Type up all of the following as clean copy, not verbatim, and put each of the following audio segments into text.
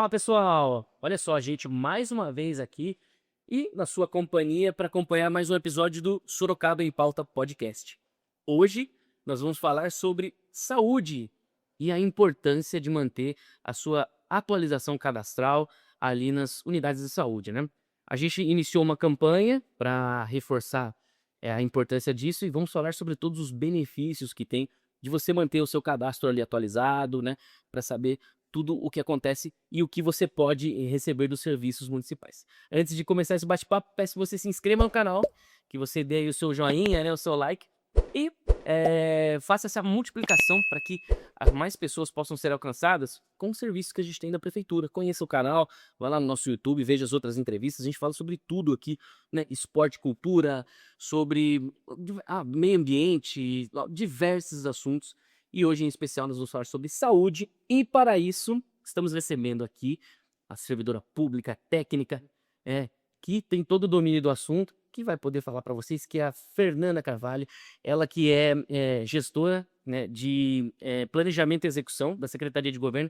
Fala pessoal, olha só, gente, mais uma vez aqui e na sua companhia para acompanhar mais um episódio do Sorocaba em Pauta Podcast. Hoje nós vamos falar sobre saúde e a importância de manter a sua atualização cadastral ali nas unidades de saúde, né? A gente iniciou uma campanha para reforçar a importância disso e vamos falar sobre todos os benefícios que tem de você manter o seu cadastro ali atualizado, né? Para saber tudo o que acontece e o que você pode receber dos serviços municipais. Antes de começar esse bate-papo, peço que você se inscreva no canal, que você dê aí o seu joinha, né, o seu like e faça essa multiplicação para que mais pessoas possam ser alcançadas com os serviços que a gente tem da prefeitura. Conheça o canal, vá lá no nosso YouTube, veja as outras entrevistas, a gente fala sobre tudo aqui, né, esporte, cultura, sobre meio ambiente, diversos assuntos. E hoje, em especial, nós vamos falar sobre saúde. E para isso, estamos recebendo aqui a servidora pública técnica, que tem todo o domínio do assunto, que vai poder falar para vocês, que é a Fernanda Carvalho. Ela que é gestora, né, de planejamento e execução da Secretaria de Governo.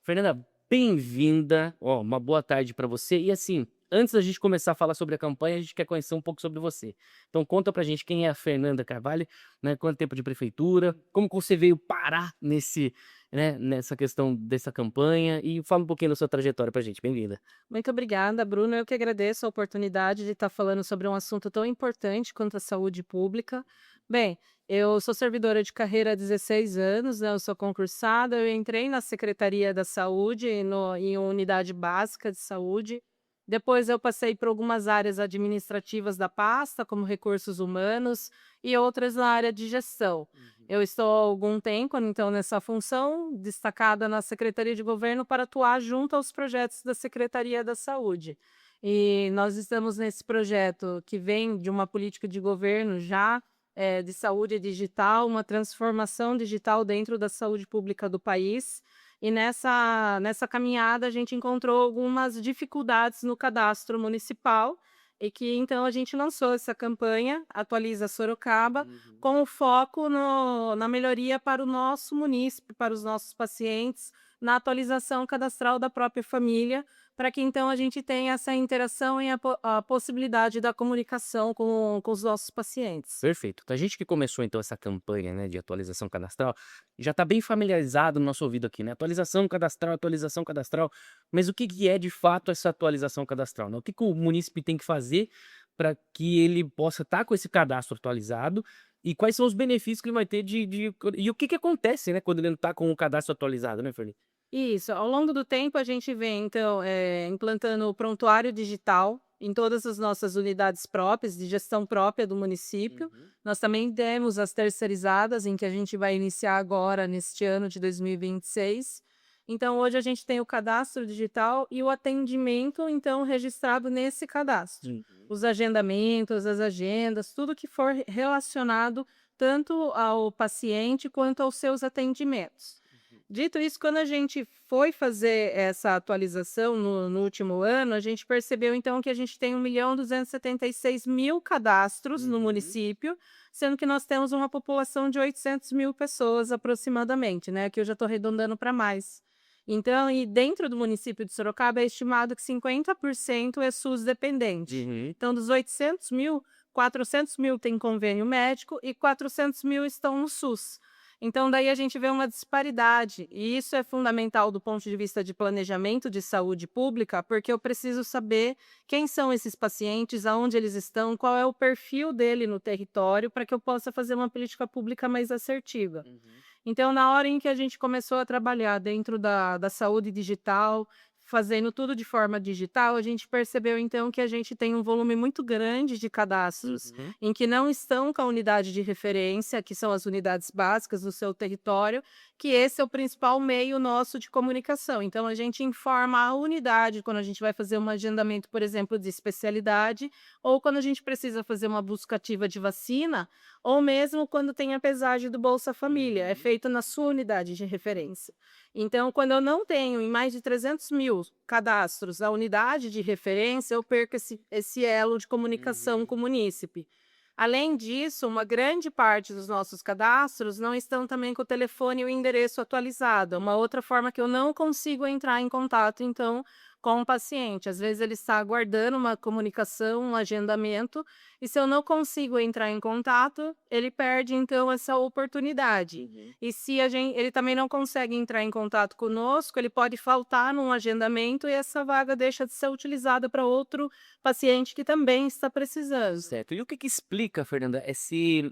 Fernanda, bem-vinda. Ó, uma boa tarde para você. E assim, antes da gente começar a falar sobre a campanha, a gente quer conhecer um pouco sobre você. Então conta pra gente quem é a Fernanda Carvalho, né? Quanto tempo de prefeitura, como que você veio parar nessa questão dessa campanha e fala um pouquinho da sua trajetória pra gente. Bem-vinda. Muito obrigada, Bruno. Eu que agradeço a oportunidade de estar falando sobre um assunto tão importante quanto a saúde pública. Bem, eu sou servidora de carreira há 16 anos, né? Eu sou concursada, eu entrei na Secretaria da Saúde, em unidade básica de saúde. Depois eu passei por algumas áreas administrativas da pasta, como recursos humanos, e outras na área de gestão. Eu estou há algum tempo, então, nessa função, destacada na Secretaria de Governo para atuar junto aos projetos da Secretaria da Saúde. E nós estamos nesse projeto que vem de uma política de governo já de saúde digital, uma transformação digital dentro da saúde pública do país. E nessa caminhada a gente encontrou algumas dificuldades no cadastro municipal e que então a gente lançou essa campanha Atualiza Sorocaba, Uhum. com o foco na melhoria para o nosso munícipe, para os nossos pacientes, na atualização cadastral da própria família, para que então a gente tenha essa interação e a possibilidade da comunicação com os nossos pacientes. Perfeito. A gente que começou então essa campanha, né, de atualização cadastral, já está bem familiarizado no nosso ouvido aqui, né? Atualização cadastral. Mas o que que é de fato essa atualização cadastral, né? O que que o munícipe tem que fazer para que ele possa estar com esse cadastro atualizado e quais são os benefícios que ele vai ter e o que que acontece, né, quando ele não está com o cadastro atualizado, né, Fernanda? Isso, ao longo do tempo a gente vem então, implantando o prontuário digital em todas as nossas unidades próprias, de gestão própria do município. Uhum. Nós também temos as terceirizadas, em que a gente vai iniciar agora neste ano de 2026. Então hoje a gente tem o cadastro digital e o atendimento então registrado nesse cadastro. Uhum. Os agendamentos, as agendas, tudo que for relacionado tanto ao paciente quanto aos seus atendimentos. Dito isso, quando a gente foi fazer essa atualização no último ano, a gente percebeu então que a gente tem 1.276.000 cadastros no Uhum. município, sendo que nós temos uma população de 800.000 pessoas aproximadamente, né? Que eu já estou arredondando para mais. Então, e dentro do município de Sorocaba é estimado que 50% é SUS dependente. Uhum. Então, dos 800.000, 400.000 têm convênio médico e 400.000 estão no SUS. Então, daí a gente vê uma disparidade, e isso é fundamental do ponto de vista de planejamento de saúde pública, porque eu preciso saber quem são esses pacientes, aonde eles estão, qual é o perfil dele no território, para que eu possa fazer uma política pública mais assertiva. Uhum. Então, na hora em que a gente começou a trabalhar dentro da saúde digital, fazendo tudo de forma digital, a gente percebeu então que a gente tem um volume muito grande de cadastros Uhum. em que não estão com a unidade de referência, que são as unidades básicas do seu território, que esse é o principal meio nosso de comunicação. Então, a gente informa a unidade quando a gente vai fazer um agendamento, por exemplo, de especialidade, ou quando a gente precisa fazer uma busca ativa de vacina, ou mesmo quando tem a pesagem do Bolsa Família, é Uhum. feito na sua unidade de referência. Então, quando eu não tenho em mais de 300.000 cadastros a unidade de referência, eu perco esse elo de comunicação Uhum. com o munícipe. Além disso, uma grande parte dos nossos cadastros não estão também com o telefone e o endereço atualizado. É uma outra forma que eu não consigo entrar em contato, então, com o paciente. Às vezes ele está aguardando uma comunicação, um agendamento, e se eu não consigo entrar em contato, ele perde então essa oportunidade. Uhum. E se ele também não consegue entrar em contato conosco, ele pode faltar num agendamento e essa vaga deixa de ser utilizada para outro paciente que também está precisando. Certo. E o que que explica, Fernanda, se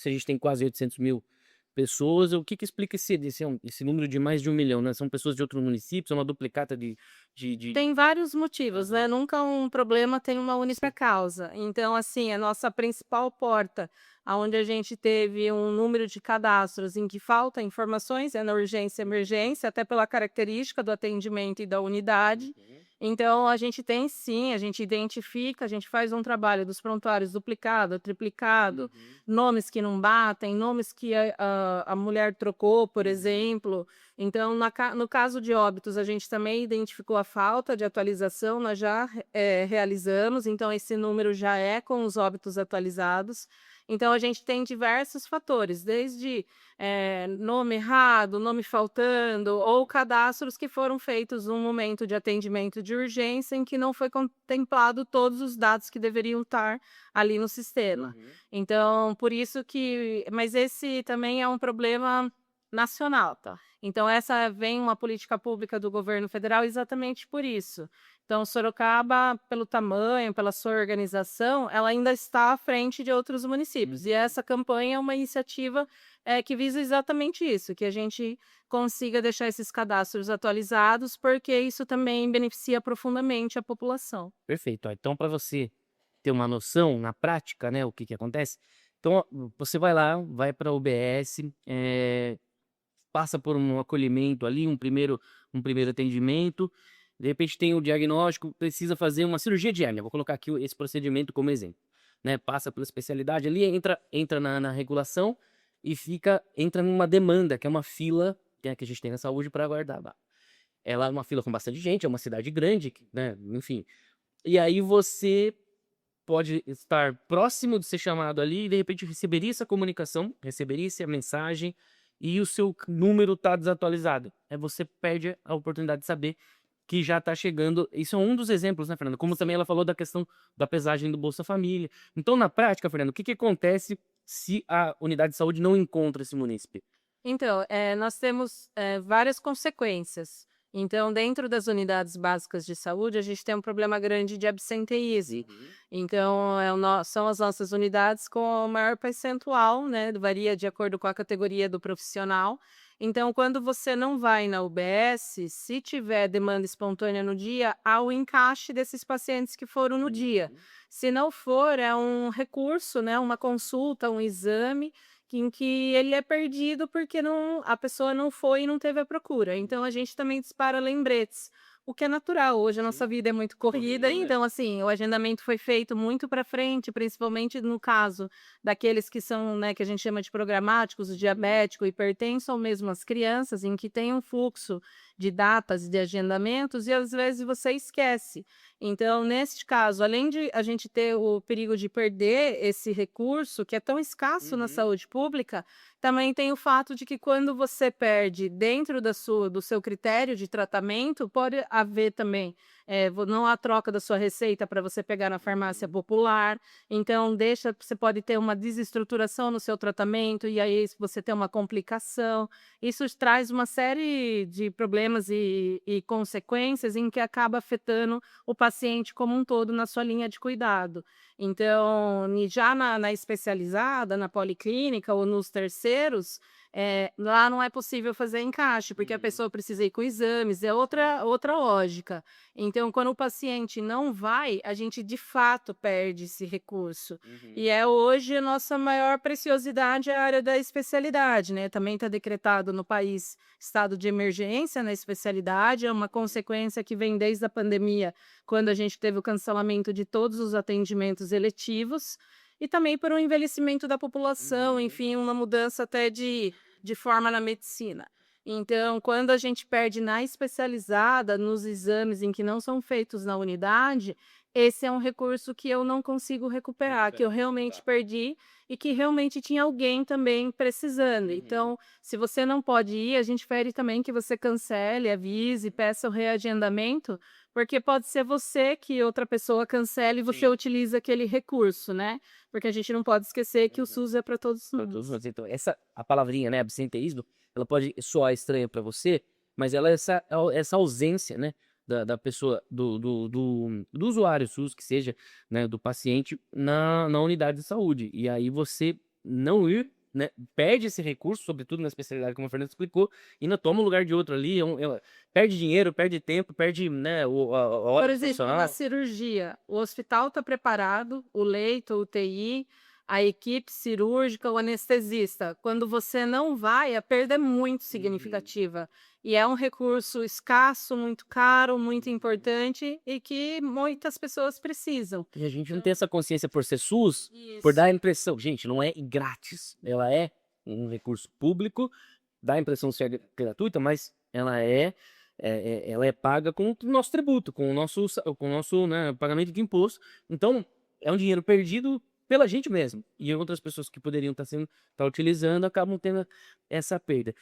a gente tem quase 800.000 pessoas, o que que explica esse número de mais de 1 milhão, né? São pessoas de outros municípios, é uma duplicata de... Tem vários motivos, Aham. né, nunca um problema tem uma única Sim. causa. Então, assim, a nossa principal porta, aonde a gente teve um número de cadastros em que falta informações, é na urgência e emergência, até pela característica do atendimento e da unidade. Uhum. Então, a gente tem sim, a gente identifica, a gente faz um trabalho dos prontuários duplicado, triplicado, Uhum. nomes que não batem, nomes que a mulher trocou, por Uhum. exemplo. Então, no caso de óbitos, a gente também identificou a falta de atualização, nós já realizamos, então esse número já é com os óbitos atualizados. Então, a gente tem diversos fatores, desde nome errado, nome faltando, ou cadastros que foram feitos num momento de atendimento de urgência em que não foi contemplado todos os dados que deveriam estar ali no sistema. Uhum. Então, por isso que. Mas esse também é um problema nacional, tá? Então, essa vem uma política pública do governo federal exatamente por isso. Então, Sorocaba, pelo tamanho, pela sua organização, ela ainda está à frente de outros municípios. E Uhum. essa campanha é uma iniciativa que visa exatamente isso, que a gente consiga deixar esses cadastros atualizados, porque isso também beneficia profundamente a população. Perfeito. Ó, então, para você ter uma noção na prática, né, o que que acontece, então, ó, você vai lá, vai para a UBS, passa por um acolhimento ali, um primeiro atendimento, de repente tem o diagnóstico, precisa fazer uma cirurgia de hérnia, vou colocar aqui esse procedimento como exemplo, né? Passa pela especialidade ali, entra na regulação e entra numa demanda, que é uma fila, que a gente tem na saúde para aguardar. Ela é uma fila com bastante gente, é uma cidade grande, né? Enfim. E aí você pode estar próximo de ser chamado ali e de repente receberia essa comunicação, receberia essa mensagem e o seu número está desatualizado. Aí você perde a oportunidade de saber que já está chegando. Isso é um dos exemplos, né, Fernanda? Como também ela falou da questão da pesagem do Bolsa Família. Então, na prática, Fernanda, o que que acontece se a unidade de saúde não encontra esse munícipe? Então, nós temos várias consequências. Então, dentro das unidades básicas de saúde, a gente tem um problema grande de absenteísmo. Uhum. Então, são as nossas unidades com o maior percentual, né? Varia de acordo com a categoria do profissional. Então, quando você não vai na UBS, se tiver demanda espontânea no dia, há o encaixe desses pacientes que foram no dia. Uhum. Se não for, é um recurso, né? Uma consulta, um exame em que ele é perdido porque a pessoa não foi e não teve a procura. Então a gente também dispara lembretes, o que é natural. Hoje a nossa Sim. vida é muito corrida, Corrida. então assim, o agendamento foi feito muito para frente, principalmente no caso daqueles que são, né, que a gente chama de programáticos, o Uhum. diabético, hipertenso ou mesmo as crianças, em que tem um fluxo de datas e de agendamentos e às vezes você esquece. Então, neste caso, além de a gente ter o perigo de perder esse recurso, que é tão escasso na Uhum. saúde pública, também tem o fato de que quando você perde dentro do seu critério de tratamento, pode haver também, não há troca da sua receita para você pegar na farmácia Uhum. popular, então você pode ter uma desestruturação no seu tratamento e aí você tem uma complicação. Isso traz uma série de problemas e consequências em que acaba afetando o paciente como um todo na sua linha de cuidado. Então, e já na especializada, na policlínica ou nos terceiros, lá não é possível fazer encaixe, porque a Uhum. pessoa precisa ir com exames, é outra lógica. Então, quando o paciente não vai, a gente de fato perde esse recurso. Uhum. E é hoje a nossa maior preciosidade é a área da especialidade, né? Também está decretado no país estado de emergência na especialidade, é uma consequência que vem desde a pandemia, quando a gente teve o cancelamento de todos os atendimentos eletivos, e também por um envelhecimento da população, Uhum. enfim, uma mudança até de forma na medicina. Então, quando a gente perde na especializada, nos exames em que não são feitos na unidade, esse é um recurso que eu não consigo recuperar, que eu realmente Tá. perdi e que realmente tinha alguém também precisando. Uhum. Então, se você não pode ir, a gente pede também que você cancele, avise, peça o reagendamento, porque pode ser você que outra pessoa cancele e você Sim. utiliza aquele recurso, né? Porque a gente não pode esquecer que o Uhum. SUS é para todos Pra todos nós. nós. Então, a palavrinha, né, absenteísmo, ela pode soar estranha para você, mas ela é essa ausência, né, da pessoa, do usuário SUS, que seja, né, do paciente na unidade de saúde. E aí você não ir, né, perde esse recurso, sobretudo na especialidade, como a Fernanda explicou, e ainda toma o lugar de outro ali, perde dinheiro, perde tempo, perde, né, a hora Por do exemplo, na profissional. cirurgia, o hospital está preparado, o leito, a UTI, a equipe cirúrgica, o anestesista. Quando você não vai, a perda é muito Uhum, significativa. E é um recurso escasso, muito caro, muito uhum. importante e que muitas pessoas precisam. E a gente não Então, tem essa consciência por ser SUS, por dar isso. a impressão, gente, não é grátis, ela é um recurso público, dá a impressão de ser gratuita, mas ela é paga com o nosso tributo, com o nosso, né, pagamento de imposto. Então, é um dinheiro perdido pela gente mesmo. E outras pessoas que poderiam estar utilizando acabam tendo essa perda.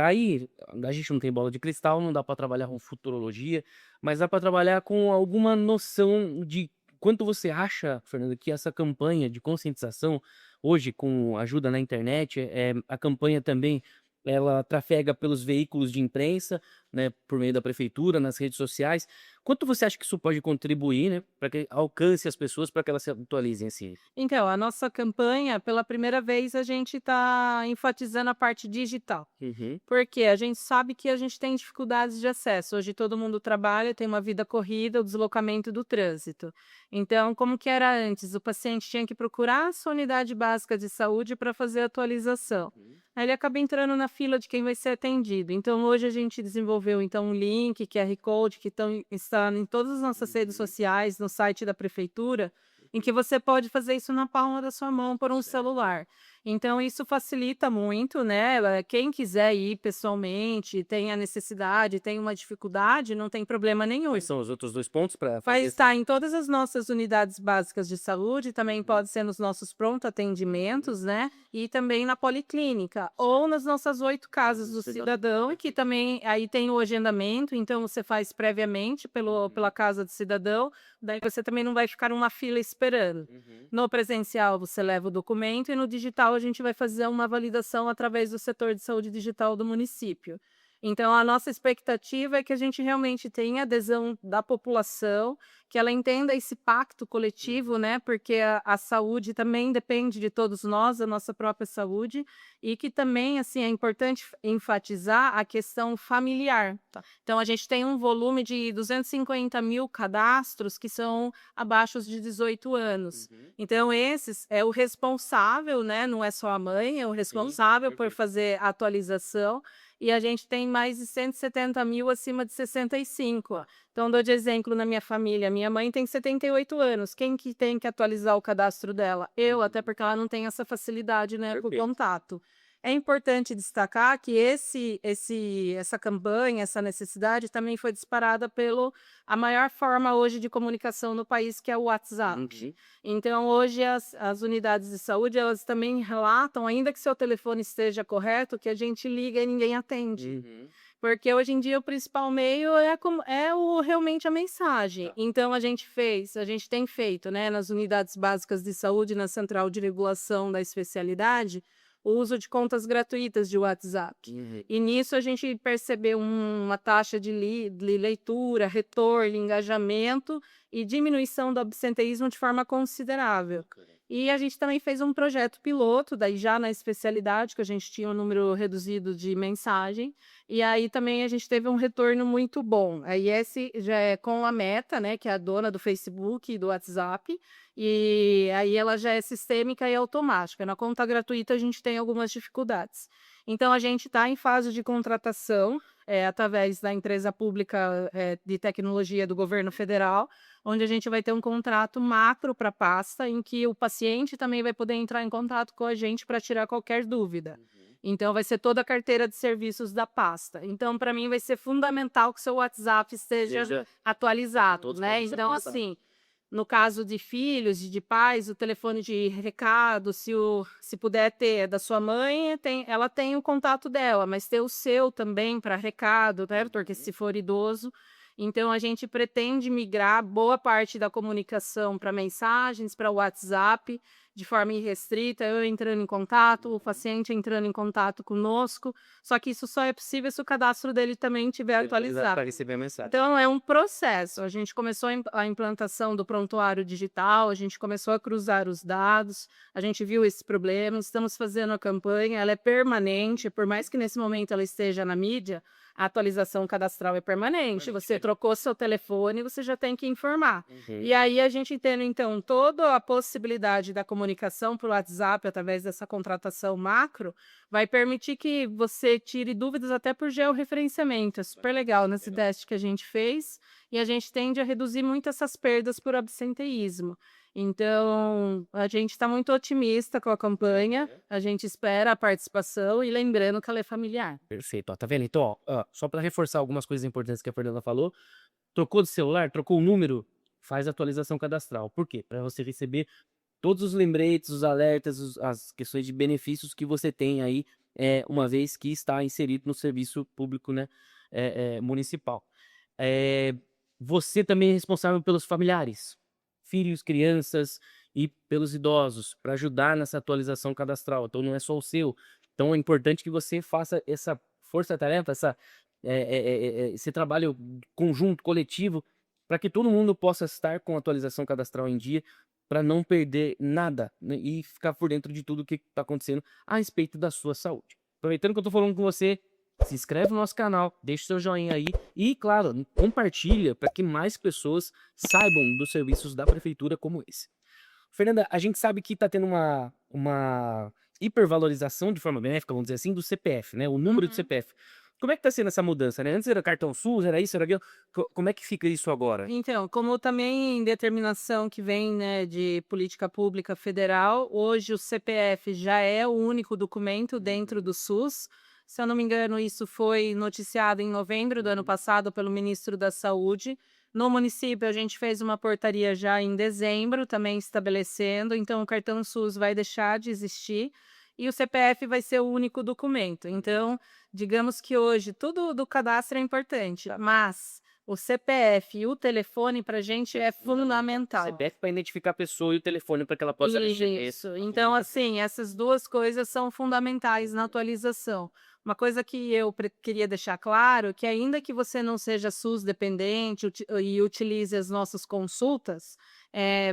Aí, a gente não tem bola de cristal, não dá para trabalhar com futurologia, mas dá para trabalhar com alguma noção de quanto você acha, Fernando, que essa campanha de conscientização, hoje com ajuda na internet, a campanha também ela trafega pelos veículos de imprensa, né, por meio da prefeitura, nas redes sociais. Quanto você acha que isso pode contribuir, né, para que alcance as pessoas, para que elas se atualizem assim? Então, a nossa campanha, pela primeira vez, a gente está enfatizando a parte digital. Uhum. Porque a gente sabe que a gente tem dificuldades de acesso. Hoje todo mundo trabalha, tem uma vida corrida, o deslocamento do trânsito. Então, como que era antes? O paciente tinha que procurar a sua unidade básica de saúde para fazer a atualização. Uhum. Aí ele acaba entrando na fila de quem vai ser atendido. Então, hoje a gente desenvolveu então um link, QR Code, está em todas as nossas redes Uhum. sociais, no site da prefeitura, em que você pode fazer isso na palma da sua mão por um Certo. celular. Então isso facilita muito, né, quem quiser ir pessoalmente, tem a necessidade, tem uma dificuldade, não tem problema nenhum. Quais são os outros 2 pontos para Vai fazer essa. estar em todas as nossas unidades básicas de saúde, também Uhum. pode ser nos nossos pronto Uhum. atendimentos, né, e também na policlínica, ou Certo. nas nossas 8 casas Casas do do cidadão. cidadão, que Perfeito. também aí tem o agendamento, então você faz previamente pela Uhum. casa do cidadão, daí você também não vai ficar numa fila esperando. Uhum. No presencial você leva o documento e no digital a gente vai fazer uma validação através do setor de saúde digital do município. Então a nossa expectativa é que a gente realmente tenha adesão da população, que ela entenda esse pacto coletivo, Uhum. né, porque a saúde também depende de todos nós, a nossa própria saúde, e que também, assim, é importante enfatizar a questão familiar. Tá. Então a gente tem um volume de 250.000 cadastros que são abaixo de 18 anos. Uhum. Então esses é o responsável, né, não é só a mãe, é o Sim, responsável por perfeito. fazer a atualização, e a gente tem mais de 170.000 acima de 65. Tá. Então, dou de exemplo na minha família, minha mãe tem 78 anos, quem que tem que atualizar o cadastro dela? Eu, até Uhum. porque ela não tem essa facilidade, né, com o Perfeito. contato. É importante destacar que essa campanha, essa necessidade também foi disparada pelo a maior forma hoje de comunicação no país, que é o WhatsApp. Uhum. Então, hoje as unidades de saúde, elas também relatam, ainda que seu telefone esteja correto, que a gente liga e ninguém atende. Uhum. Porque hoje em dia o principal meio realmente a mensagem. Tá. Então a gente tem feito, né, nas unidades básicas de saúde, na central de regulação da especialidade, o uso de contas gratuitas de WhatsApp. Uhum. E nisso a gente percebeu uma taxa de leitura, retorno, engajamento e diminuição do absenteísmo de forma considerável. Bacana. E a gente também fez um projeto piloto, daí já na especialidade, que a gente tinha um número reduzido de mensagem, e aí também a gente teve um retorno muito bom. Aí esse já é com a Meta, né, que é a dona do Facebook e do WhatsApp, e aí ela já é sistêmica e automática. Na conta gratuita a gente tem algumas dificuldades. Então a gente está em fase de contratação, através da empresa pública, de tecnologia do governo federal, onde a gente vai ter um contrato macro para a pasta, em que o paciente também vai poder entrar em contato com a gente para tirar qualquer dúvida. Uhum. Então vai ser toda a carteira de serviços da pasta. Então para mim vai ser fundamental que o seu WhatsApp esteja Seja atualizado, todos né? podem ser Então atualizados. assim, no caso de filhos e de pais, o telefone de recado, se puder ter da sua mãe, ela tem o contato dela, mas ter o seu também para recado, né? Porque se for idoso. Então, a gente pretende migrar boa parte da comunicação para mensagens, para o WhatsApp, de forma irrestrita, eu entrando em contato, o paciente entrando em contato conosco. Só que isso só é possível se o cadastro dele também estiver atualizado. Para receber a mensagem. Então é um processo. A gente começou a implantação do prontuário digital, a gente começou a cruzar os dados, a gente viu esses problemas, estamos fazendo a campanha, ela é permanente, por mais que nesse momento ela esteja na mídia, a atualização cadastral é permanente. Você trocou seu telefone, você já tem que informar. E aí a gente tendo então toda a possibilidade da comunicação por WhatsApp através dessa contratação macro, vai permitir que você tire dúvidas até por georreferenciamento. É super legal nesse teste que a gente fez e a gente tende a reduzir muito essas perdas por absenteísmo. Então, a gente está muito otimista com a campanha, a gente espera a participação e lembrando que ela é familiar. Perfeito, ó, tá vendo? Então, ó, só para reforçar algumas coisas importantes que a Fernanda falou, trocou de celular, trocou o número, faz a atualização cadastral. Por quê? Para você receber todos os lembretes, os alertas, as questões de benefícios que você tem aí, uma vez que está inserido no serviço público, né, municipal. Você também é responsável pelos familiares, filhos, crianças e pelos idosos, para ajudar nessa atualização cadastral. Então não é só o seu. Então é importante que você faça essa força-tarefa, esse trabalho conjunto, coletivo, para que todo mundo possa estar com a atualização cadastral em dia, para não perder nada, né, e ficar por dentro de tudo que está acontecendo a respeito da sua saúde. Aproveitando que eu estou falando com você, se inscreve no nosso canal, deixa seu joinha aí e, claro, compartilha para que mais pessoas saibam dos serviços da prefeitura como esse. Fernanda, a gente sabe que está tendo uma hipervalorização de forma benéfica, vamos dizer assim, do CPF, né? O número do CPF. Como é que está sendo essa mudança, né? Antes era cartão SUS, era isso, era aquilo. Como é que fica isso agora? Então, como também determinação que vem, né, de política pública federal, hoje o CPF já é o único documento dentro do SUS. Se eu não me engano, isso foi noticiado em novembro do ano passado pelo ministro da Saúde. No município, a gente fez uma portaria já em dezembro, também estabelecendo, então o cartão SUS vai deixar de existir e o CPF vai ser o único documento. Então, digamos que hoje tudo do cadastro é importante, mas o CPF e o telefone para a gente é fundamental. CPF para identificar a pessoa e o telefone para que ela possa receber. Isso. Então, assim, essas duas coisas são fundamentais na atualização. Uma coisa que eu queria deixar claro, que ainda que você não seja SUS dependente e utilize as nossas consultas,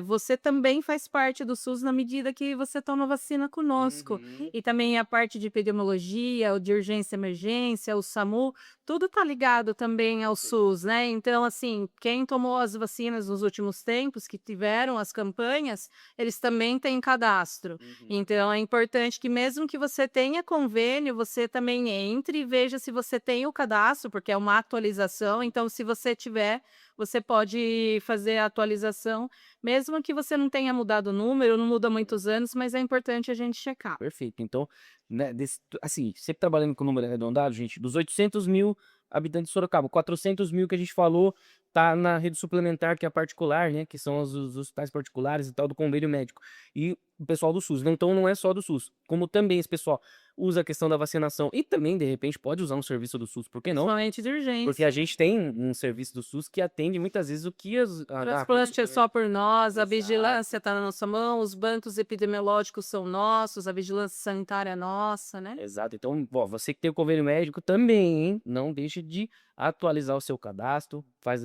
você também faz parte do SUS na medida que você toma vacina conosco. E também a parte de epidemiologia, o de urgência e emergência, o SAMU, tudo está ligado também ao SUS, né? Então, assim, quem tomou as vacinas nos últimos tempos, que tiveram as campanhas, eles também têm cadastro. Então, é importante que mesmo que você tenha convênio, você também entre e veja se você tem o cadastro, porque é uma atualização. Então, se você tiver, você pode fazer a atualização, mesmo que você não tenha mudado o número, não muda há muitos anos, mas é importante a gente checar. Perfeito. Então, né, assim, sempre trabalhando com número arredondado, gente, dos 800 mil habitantes de Sorocaba, 400 mil que a gente falou tá na rede suplementar, que é a particular, né, que são os hospitais particulares e tal, do convênio médico. E o pessoal do SUS. Então, não é só do SUS. Como também esse pessoal usa a questão da vacinação e também, de repente, pode usar um serviço do SUS, por que não? Principalmente de urgência. Porque a gente tem um serviço do SUS que atende muitas vezes o que O transplante é só por nós, a vigilância está na nossa mão, os bancos epidemiológicos são nossos, a vigilância sanitária é nossa, né? Exato. Então, ó, você que tem o convênio médico também, hein? Não deixe de atualizar o seu cadastro, faz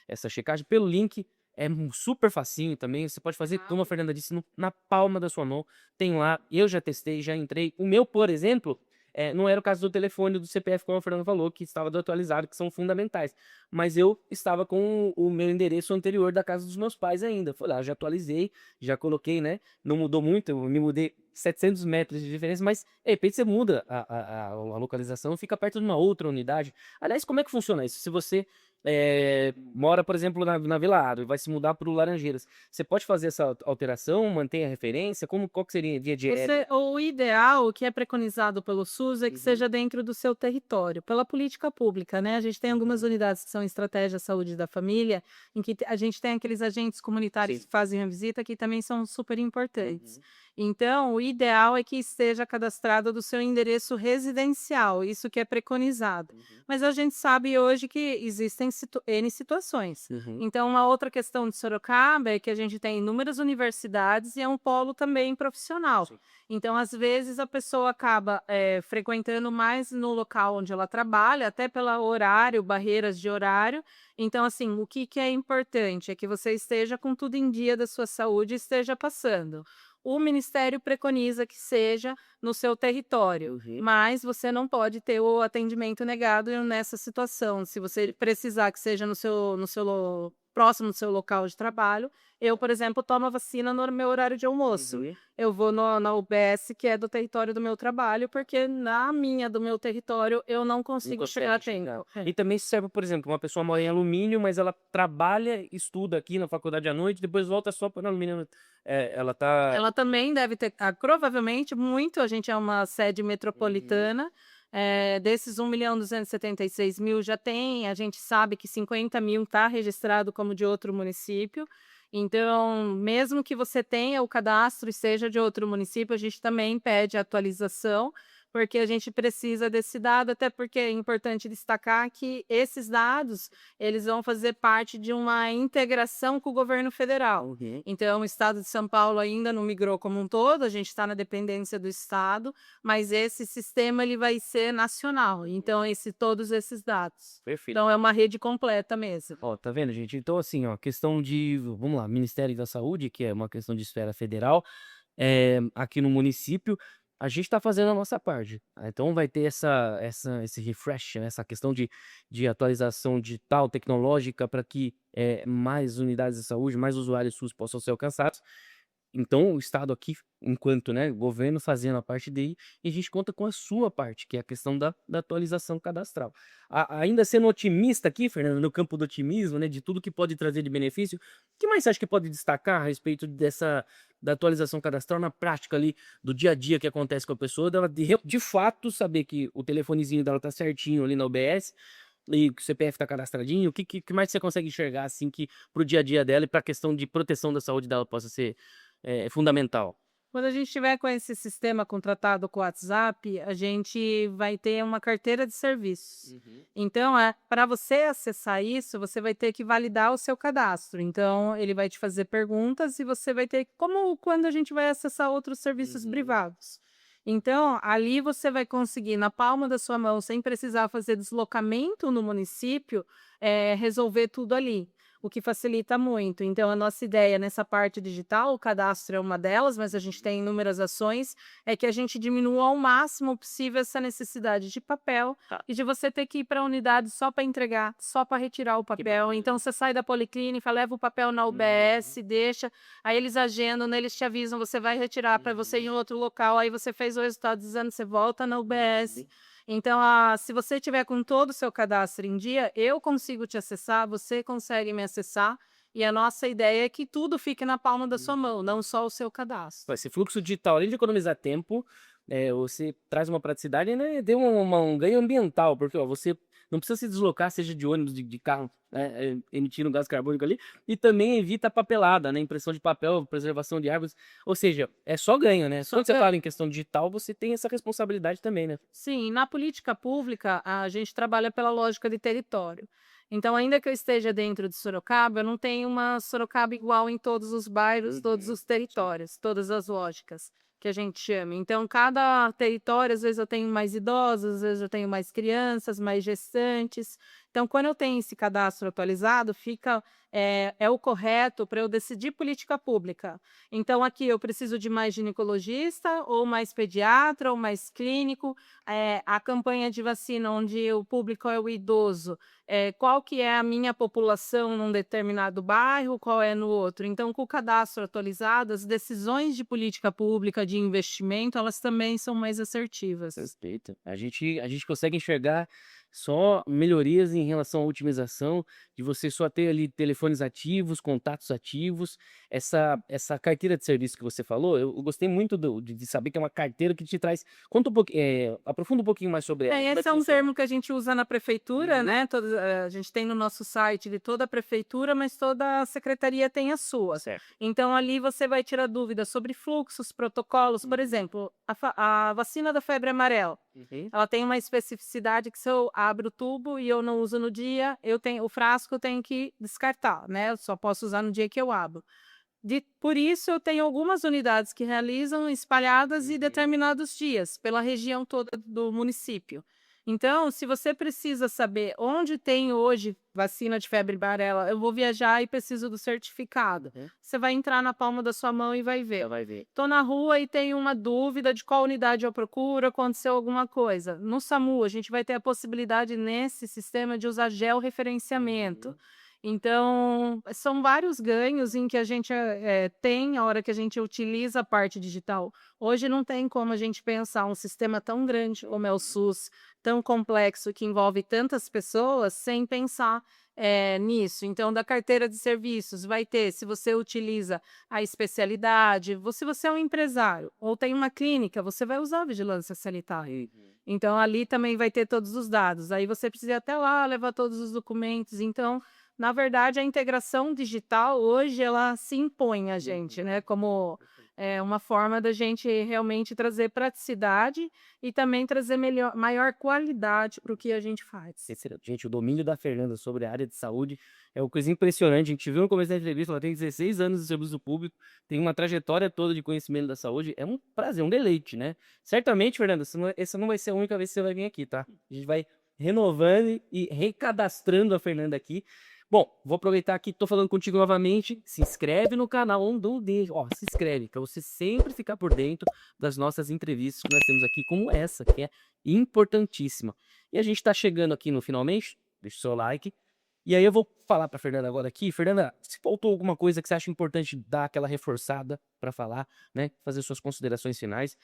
essa checagem pelo link. É super facinho também. Você pode fazer, como a Fernanda disse, na palma da sua mão. Tem lá, eu já testei, já entrei. O meu, por exemplo, não era o caso do telefone do CPF, como a Fernanda falou, que estava atualizado, que são fundamentais. Mas eu estava com o meu endereço anterior da casa dos meus pais ainda. Fui lá, já atualizei, já coloquei, né? Não mudou muito, eu me mudei 700 metros de diferença, mas de repente você muda a localização, fica perto de uma outra unidade. Aliás, como é que funciona isso? Se você mora, por exemplo, na Vila Aro e vai se mudar para o Laranjeiras. Você pode fazer essa alteração, manter a referência? Qual que seria via de O ideal, o que é preconizado pelo SUS, é que Uhum. seja dentro do seu território, pela política pública, né? A gente tem algumas Uhum. unidades que são estratégia saúde da família, em que a gente tem aqueles agentes comunitários Sim. que fazem a visita, que também são super importantes. Uhum. Então, o ideal é que esteja cadastrado do seu endereço residencial, isso que é preconizado. Uhum. Mas a gente sabe hoje que existem N situações. Uhum. Então, uma outra questão de Sorocaba é que a gente tem inúmeras universidades e é um polo também profissional. Sim. Então, às vezes, a pessoa acaba frequentando mais no local onde ela trabalha, até pelo horário, barreiras de horário. Então, assim, o que que é importante é que você esteja com tudo em dia da sua saúde e esteja passando. O Ministério preconiza que seja no seu território, Uhum. mas você não pode ter o atendimento negado nessa situação. Se você precisar que seja próximo do seu local de trabalho, eu, por exemplo, tomo a vacina no meu horário de almoço. Uhum. Eu vou na UBS, que é do território do meu trabalho, porque do meu território, eu não Não consigo consegue chegar a chegar. tempo. É. E também serve, por exemplo, uma pessoa mora em alumínio, mas ela trabalha, estuda aqui na faculdade à noite, depois volta só para alumínio. Ela tá. Ela também deve ter, provavelmente, muito, a gente é uma sede Uhum. metropolitana, desses 1.276.000 já tem, a gente sabe que 50.000 está registrado como de outro município, então, mesmo que você tenha o cadastro e seja de outro município, a gente também pede atualização, porque a gente precisa desse dado, até porque é importante destacar que esses dados, eles vão fazer parte de uma integração com o governo federal. Uhum. Então, o estado de São Paulo ainda não migrou como um todo, a gente está na dependência do estado, mas esse sistema ele vai ser nacional. Então, todos esses dados. Perfeito. Então, é uma rede completa mesmo. Ó, tá vendo, gente? Então, assim, ó, questão de, vamos lá, Ministério da Saúde, que é uma questão de esfera federal, aqui no município, a gente está fazendo a nossa parte. Então, vai ter esse refresh, né, essa questão de atualização digital, tecnológica, para que mais unidades de saúde, mais usuários SUS possam ser alcançados. Então, o Estado aqui, enquanto, né, governo fazendo a parte dele, e a gente conta com a sua parte, que é a questão da atualização cadastral. Ainda sendo otimista aqui, Fernando, no campo do otimismo, né, de tudo que pode trazer de benefício, o que mais você acha que pode destacar a respeito da atualização cadastral na prática ali, do dia a dia que acontece com a pessoa, dela de fato saber que o telefonezinho dela tá certinho ali na UBS, e que o CPF tá cadastradinho, o que mais você consegue enxergar, assim, que pro dia a dia dela e pra questão de proteção da saúde dela possa ser fundamental? Quando a gente estiver com esse sistema contratado com o WhatsApp, a gente vai ter uma carteira de serviços. Uhum. Então, para você acessar isso, você vai ter que validar o seu cadastro. Então, ele vai te fazer perguntas e você vai ter, como quando a gente vai acessar outros serviços Uhum. privados. Então, ali você vai conseguir, na palma da sua mão, sem precisar fazer deslocamento no município, resolver tudo ali, o que facilita muito. Então, a nossa ideia nessa parte digital, o cadastro é uma delas, mas a gente tem inúmeras ações, é que a gente diminua ao máximo possível essa necessidade de papel Tá. e de você ter que ir para a unidade só para entregar, só para retirar o papel. bacana. Então, você sai da policlínica, leva o papel na Uhum. UBS, deixa, aí eles agendam, né, eles te avisam, você vai retirar para você ir em outro local, aí você fez o resultado do exame, você volta na UBS. Então, se você tiver com todo o seu cadastro em dia, eu consigo te acessar, você consegue me acessar, e a nossa ideia é que tudo fique na palma da sua mão, não só o seu cadastro. Esse fluxo digital, além de economizar tempo, você traz uma praticidade, né, deu um ganho ambiental, porque ó, você não precisa se deslocar, seja de ônibus, de carro, né, emitindo gás carbônico ali, e também evita a papelada, né, impressão de papel, preservação de árvores, ou seja, é só ganho, né? Só Quando você ganho. fala em questão digital, você tem essa responsabilidade também, né? Sim, na política pública, a gente trabalha pela lógica de território. Então, ainda que eu esteja dentro de Sorocaba, eu não tenho uma Sorocaba igual em todos os bairros, todos Uhum. os territórios, todas as lógicas que a gente chama. Então, cada território, às vezes eu tenho mais idosos, às vezes eu tenho mais crianças, mais gestantes. Então, quando eu tenho esse cadastro atualizado, fica é o correto para eu decidir política pública. Então, aqui eu preciso de mais ginecologista, ou mais pediatra, ou mais clínico. A campanha de vacina, onde o público é o idoso, qual que é a minha população num determinado bairro, qual é no outro. Então, com o cadastro atualizado, as decisões de política pública, de investimento, elas também são mais assertivas. Perfeito. A gente consegue enxergar só melhorias em relação à otimização, de você só ter ali telefones ativos, contatos ativos, essa carteira de serviço que você falou, eu gostei muito de saber que é uma carteira que te traz. Conta um pouquinho, aprofunda um pouquinho mais sobre ela. Como é Esse que é um funciona? termo que a gente usa na prefeitura, Uhum. né? A gente tem no nosso site de toda a prefeitura, mas toda a secretaria tem a sua. Certo. Então, ali você vai tirar dúvidas sobre fluxos, protocolos. Por exemplo, a vacina da febre amarela. Uhum. Ela tem uma especificidade que, se eu abro o tubo e eu não uso no dia, o frasco eu tenho que descartar, né? Eu só posso usar no dia que eu abro. Por isso, eu tenho algumas unidades que realizam espalhadas em Uhum. determinados dias, pela região toda do município. Então, se você precisa saber onde tem hoje vacina de febre amarela, eu vou viajar e preciso do certificado. Uhum. Você vai entrar na palma da sua mão e vai ver. Já vai ver. Estou na rua e tenho uma dúvida de qual unidade eu procuro, aconteceu alguma coisa. No SAMU, a gente vai ter a possibilidade, nesse sistema, de usar georreferenciamento. Uhum. Então, são vários ganhos em que a gente tem a hora que a gente utiliza a parte digital. Hoje não tem como a gente pensar um sistema tão grande como é o SUS, tão complexo, que envolve tantas pessoas, sem pensar nisso. Então, da carteira de serviços, vai ter, se você utiliza a especialidade, se você é um empresário ou tem uma clínica, você vai usar a vigilância sanitária. Uhum. Então, ali também vai ter todos os dados. Aí você precisa ir até lá, levar todos os documentos. Então, na verdade, a integração digital hoje ela se impõe a gente, né, como Perfeito. uma forma da gente realmente trazer praticidade e também trazer maior qualidade para o que a gente faz. Excelente. Gente, o domínio da Fernanda sobre a área de saúde é uma coisa impressionante. A gente viu no começo da entrevista, ela tem 16 anos de serviço público, tem uma trajetória toda de conhecimento da saúde. É um prazer, um deleite, né? Certamente, Fernanda, essa não vai ser a única vez que você vai vir aqui, tá? A gente vai renovando e recadastrando a Fernanda aqui. Bom, vou aproveitar que tô falando contigo novamente. Se inscreve no canal, se inscreve, para você sempre ficar por dentro das nossas entrevistas que nós temos aqui, como essa, que é importantíssima. E a gente tá chegando aqui no finalmente, deixa o seu like. E aí eu vou falar pra Fernanda agora aqui. Fernanda, se faltou alguma coisa que você acha importante dar aquela reforçada para falar, né? Fazer suas considerações finais.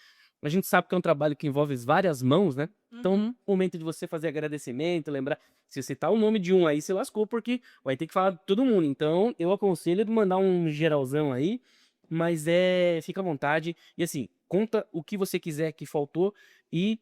A gente sabe que é um trabalho que envolve várias mãos, né? Então, Uhum. momento de você fazer agradecimento, lembrar. Se você citar o nome de um aí, você lascou, porque vai ter que falar de todo mundo. Então, eu aconselho de mandar um geralzão aí, mas fica à vontade. E assim, conta o que você quiser que faltou e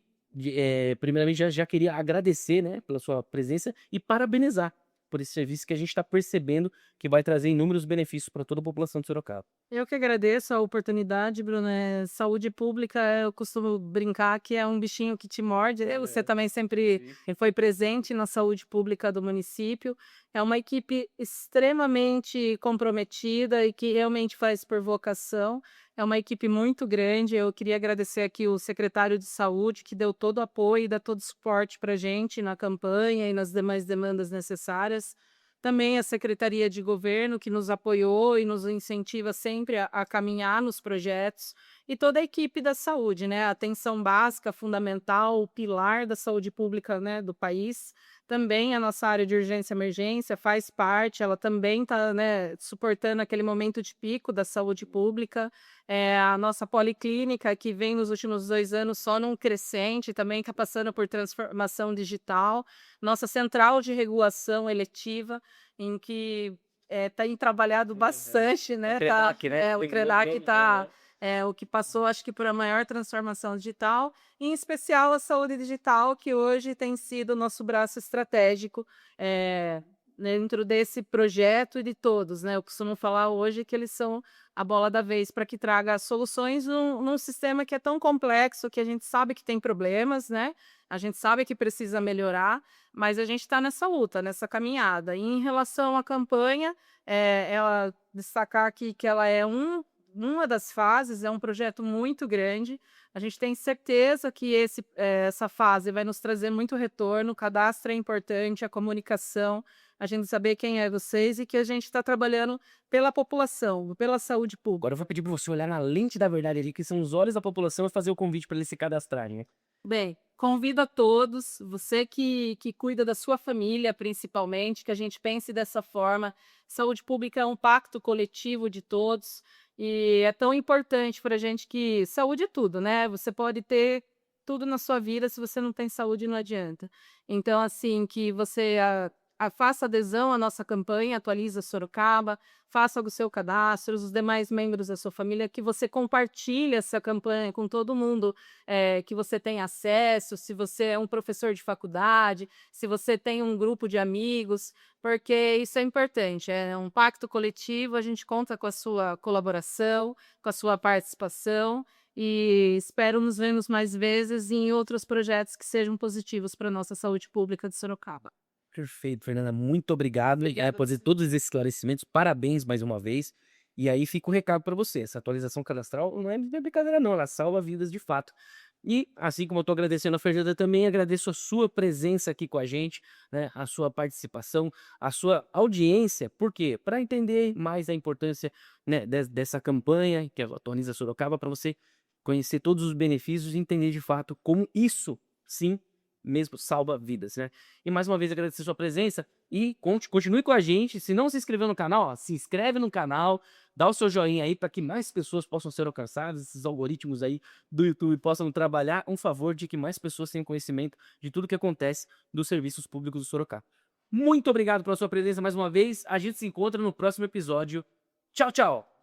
primeiramente, já queria agradecer, né, pela sua presença e parabenizar por esse serviço que a gente está percebendo que vai trazer inúmeros benefícios para toda a população de Sorocaba. Eu que agradeço a oportunidade, Bruno. Saúde pública, eu costumo brincar que é um bichinho que te morde. Você também sempre Sim. foi presente na saúde pública do município. É uma equipe extremamente comprometida e que realmente faz por vocação. É uma equipe muito grande. Eu queria agradecer aqui o secretário de saúde, que deu todo o apoio e dá todo o suporte para a gente na campanha e nas demais demandas necessárias. Também a Secretaria de Governo, que nos apoiou e nos incentiva sempre a caminhar nos projetos, e toda a equipe da saúde, né? A atenção básica, fundamental, o pilar da saúde pública, né, do país. Também a nossa área de urgência e emergência faz parte, ela também está, né, suportando aquele momento de pico da saúde pública. A nossa policlínica, que vem nos últimos 2 anos só num crescente, também está passando por transformação digital. Nossa central de regulação eletiva, em que tem trabalhado bastante, né? CREDAC, né? O Tem CREDAC governo, está o que passou, acho que, por a maior transformação digital, em especial a saúde digital, que hoje tem sido o nosso braço estratégico dentro desse projeto e de todos, né? Eu costumo falar hoje que eles são a bola da vez para que traga soluções num sistema que é tão complexo, que a gente sabe que tem problemas, né? A gente sabe que precisa melhorar, mas a gente está nessa luta, nessa caminhada. E em relação à campanha, ela destacar aqui que ela é uma das fases, é um projeto muito grande. A gente tem certeza que essa fase vai nos trazer muito retorno. O cadastro é importante, a comunicação. a gente saber quem é vocês e que a gente está trabalhando pela população, pela saúde pública. Agora eu vou pedir para você olhar na lente da verdade ali, que são os olhos da população, e fazer o convite para eles se cadastrarem, né? Bem, convido a todos, você que cuida da sua família, principalmente, que a gente pense dessa forma. Saúde pública é um pacto coletivo de todos e é tão importante para a gente que saúde é tudo, né? Você pode ter tudo na sua vida, se você não tem saúde, não adianta. Então, assim, que você faça adesão à nossa campanha, Atualiza Sorocaba, faça o seu cadastro, os demais membros da sua família, que você compartilhe essa campanha com todo mundo que você tem acesso, se você é um professor de faculdade, se você tem um grupo de amigos, porque isso é importante, é um pacto coletivo, a gente conta com a sua colaboração, com a sua participação e espero nos vermos mais vezes em outros projetos que sejam positivos para a nossa saúde pública de Sorocaba. Perfeito, Fernanda. Muito obrigado Obrigada por a fazer você. todos esses esclarecimentos. Parabéns mais uma vez. E aí fica o recado para você. Essa atualização cadastral não é brincadeira, não. Ela salva vidas de fato. E assim como eu estou agradecendo a Fernanda também, agradeço a sua presença aqui com a gente, né? A sua participação, a sua audiência. Por quê? Para entender mais a importância, né, dessa campanha que é a Atualiza Sorocaba, para você conhecer todos os benefícios e entender de fato como isso, sim, mesmo salva vidas, né? E mais uma vez agradecer a sua presença e continue com a gente. Se não se inscreveu no canal, ó, se inscreve no canal, dá o seu joinha aí para que mais pessoas possam ser alcançadas, esses algoritmos aí do YouTube possam trabalhar um favor de que mais pessoas tenham conhecimento de tudo que acontece dos serviços públicos do Sorocaba. Muito obrigado pela sua presença mais uma vez. A gente se encontra no próximo episódio. Tchau, tchau!